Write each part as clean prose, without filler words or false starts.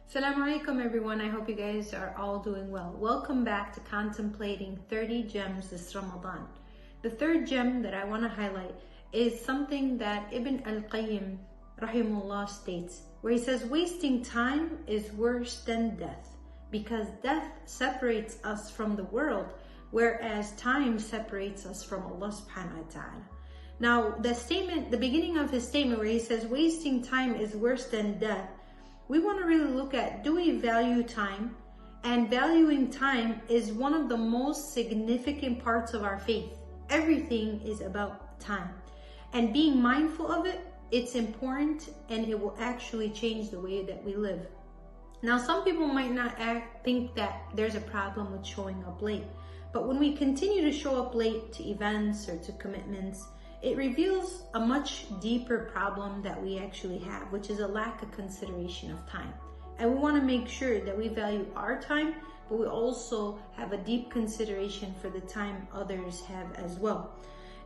Assalamu alaikum everyone, I hope you guys are all doing well. Welcome back to Contemplating 30 Gems this Ramadan. The third gem that I want to highlight is something that Ibn al-Qayyim rahimahullah states, where he says wasting time is worse than death, because death separates us from the world, whereas time separates us from Allah subhanahu wa ta'ala. Now the beginning of his statement where he says wasting time is worse than death, we want to really look at, do we value time? And valuing time is one of the most significant parts of our faith. Everything is about time. And being mindful of it, it's important, and it will actually change the way that we live. Now, some people might not think that there's a problem with showing up late. But when we continue to show up late to events or to commitments, it reveals a much deeper problem that we actually have, which is a lack of consideration of time. And we want to make sure that we value our time, but we also have a deep consideration for the time others have as well.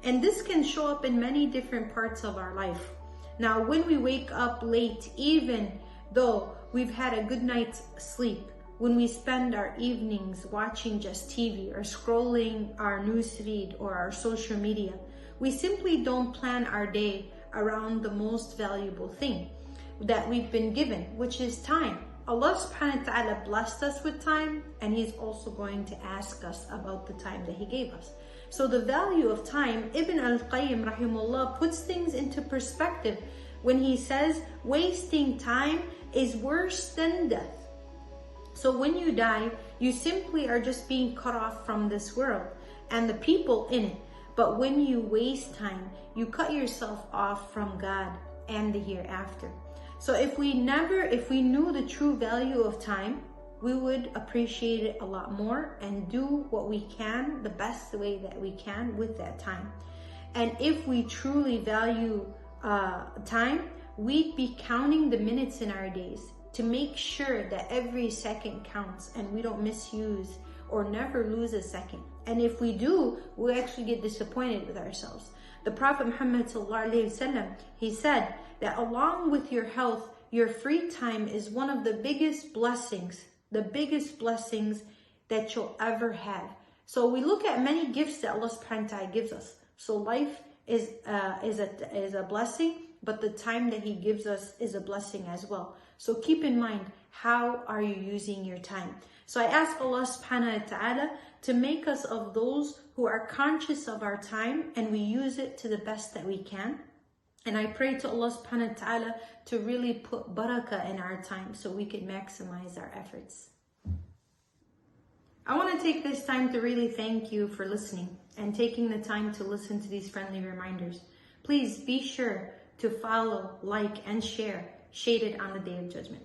And this can show up in many different parts of our life. Now, when we wake up late, even though we've had a good night's sleep, when we spend our evenings watching just TV or scrolling our newsfeed or our social media, we simply don't plan our day around the most valuable thing that we've been given, which is time. Allah subhanahu wa ta'ala blessed us with time, and He's also going to ask us about the time that He gave us. So the value of time, Ibn al-Qayyim rahimahullah puts things into perspective when he says wasting time is worse than death. So when you die, you simply are just being cut off from this world and the people in it. But when you waste time, you cut yourself off from God and the hereafter. So if we knew the true value of time, we would appreciate it a lot more and do what we can, the best way that we can with that time. And if we truly value time, we'd be counting the minutes in our days to make sure that every second counts and we don't misuse or never lose a second. And if we do, we actually get disappointed with ourselves. The Prophet Muhammad ﷺ, he said that along with your health, your free time is one of the biggest blessings that you'll ever have. So we look at many gifts that Allah subhanahu wa ta'ala gives us. So life is a blessing, but the time that He gives us is a blessing as well. So keep in mind, how are you using your time? So I ask Allah subhanahu wa ta'ala to make us of those who are conscious of our time and we use it to the best that we can. And I pray to Allah subhanahu wa ta'ala to really put barakah in our time so we can maximize our efforts. I want to take this time to really thank you for listening and taking the time to listen to these friendly reminders. Please be sure to follow, like, and share Shaded on the Day of Judgment.